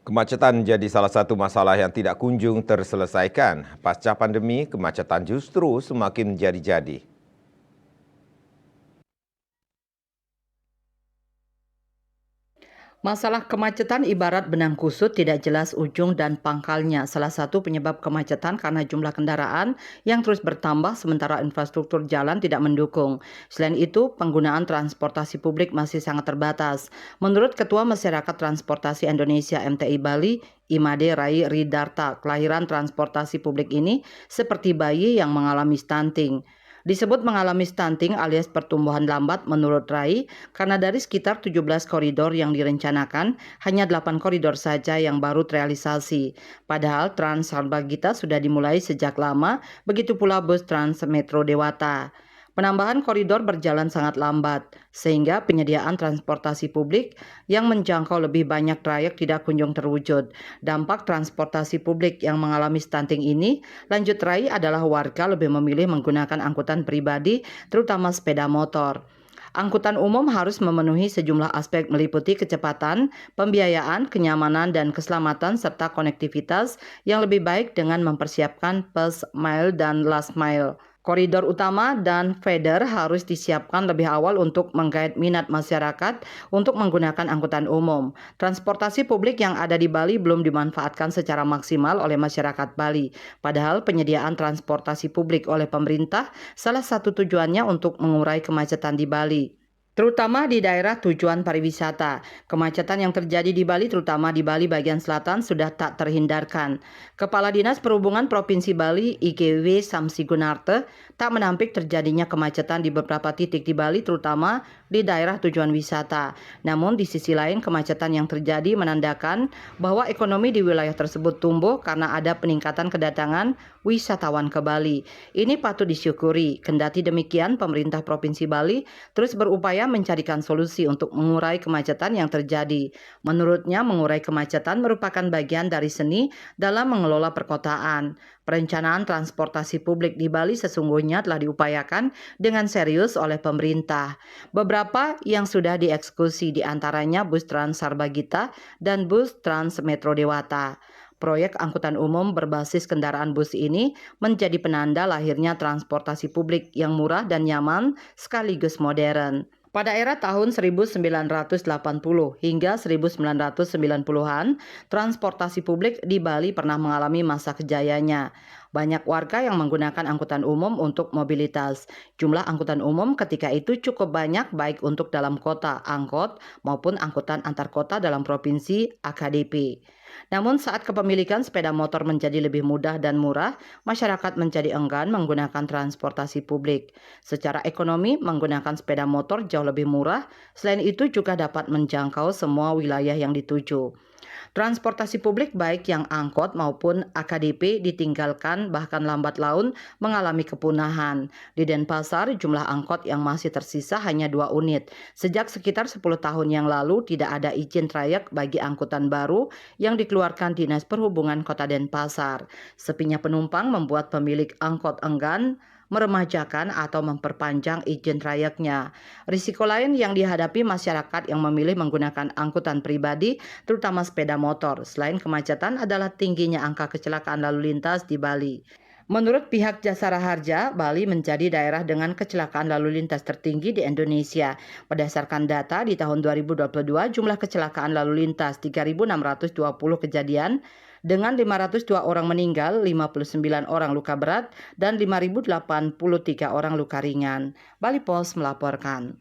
Kemacetan jadi salah satu masalah yang tidak kunjung terselesaikan. Pasca pandemi, kemacetan justru semakin menjadi-jadi. Masalah kemacetan ibarat benang kusut tidak jelas ujung dan pangkalnya. Salah satu penyebab kemacetan karena jumlah kendaraan yang terus bertambah sementara infrastruktur jalan tidak mendukung. Selain itu, penggunaan transportasi publik masih sangat terbatas. Menurut Ketua Masyarakat Transportasi Indonesia MTI Bali, Imade Rai Ridarta, kelahiran transportasi publik ini seperti bayi yang mengalami stunting. Disebut mengalami stunting alias pertumbuhan lambat menurut Rai karena dari sekitar 17 koridor yang direncanakan, hanya 8 koridor saja yang baru terrealisasi. Padahal Trans Sarbagita sudah dimulai sejak lama, begitu pula bus Trans Metro Dewata. Penambahan koridor berjalan sangat lambat, sehingga penyediaan transportasi publik yang menjangkau lebih banyak trayek tidak kunjung terwujud. Dampak transportasi publik yang mengalami stunting ini, lanjut Rai, adalah warga lebih memilih menggunakan angkutan pribadi, terutama sepeda motor. Angkutan umum harus memenuhi sejumlah aspek meliputi kecepatan, pembiayaan, kenyamanan, dan keselamatan serta konektivitas yang lebih baik dengan mempersiapkan first mile dan last mile. Koridor utama dan feeder harus disiapkan lebih awal untuk menggait minat masyarakat untuk menggunakan angkutan umum. Transportasi publik yang ada di Bali belum dimanfaatkan secara maksimal oleh masyarakat Bali. Padahal penyediaan transportasi publik oleh pemerintah salah satu tujuannya untuk mengurai kemacetan di Bali, terutama di daerah tujuan pariwisata. Kemacetan yang terjadi di Bali, terutama di Bali bagian selatan, sudah tak terhindarkan. Kepala Dinas Perhubungan Provinsi Bali, IGW Samsi Gunarte, tak menampik terjadinya kemacetan di beberapa titik di Bali, terutama di daerah tujuan wisata. Namun di sisi lain, kemacetan yang terjadi menandakan bahwa ekonomi di wilayah tersebut tumbuh karena ada peningkatan kedatangan wisatawan ke Bali. Ini patut disyukuri. Kendati demikian, pemerintah Provinsi Bali terus berupaya mencarikan solusi untuk mengurai kemacetan yang terjadi. Menurutnya, mengurai kemacetan merupakan bagian dari seni dalam mengelola perkotaan. Perencanaan transportasi publik di Bali sesungguhnya telah diupayakan dengan serius oleh pemerintah. Beberapa yang sudah dieksekusi diantaranya bus Trans Sarbagita dan bus Trans Metro Dewata. Proyek angkutan umum berbasis kendaraan bus ini menjadi penanda lahirnya transportasi publik yang murah dan nyaman sekaligus modern. Pada era tahun 1980 hingga 1990-an, transportasi publik di Bali pernah mengalami masa kejayanya. Banyak warga yang menggunakan angkutan umum untuk mobilitas. Jumlah angkutan umum ketika itu cukup banyak baik untuk dalam kota, angkot, maupun angkutan antar kota dalam provinsi AKDP. Namun saat kepemilikan sepeda motor menjadi lebih mudah dan murah, masyarakat menjadi enggan menggunakan transportasi publik. Secara ekonomi, menggunakan sepeda motor jauh lebih murah, selain itu juga dapat menjangkau semua wilayah yang dituju. Transportasi publik baik yang angkot maupun AKDP ditinggalkan bahkan lambat laun mengalami kepunahan. Di Denpasar, jumlah angkot yang masih tersisa hanya 2 unit. Sejak sekitar 10 tahun yang lalu tidak ada izin trayek bagi angkutan baru yang dikeluarkan Dinas Perhubungan Kota Denpasar. Sepinya penumpang membuat pemilik angkot enggan meremajakan atau memperpanjang izin trayeknya. Risiko lain yang dihadapi masyarakat yang memilih menggunakan angkutan pribadi, terutama sepeda motor, selain kemacetan adalah tingginya angka kecelakaan lalu lintas di Bali. Menurut pihak Jasara Harja, Bali menjadi daerah dengan kecelakaan lalu lintas tertinggi di Indonesia. Berdasarkan data di tahun 2022, jumlah kecelakaan lalu lintas 3.620 kejadian dengan 502 orang meninggal, 59 orang luka berat, dan 5.083 orang luka ringan. Bali Post melaporkan.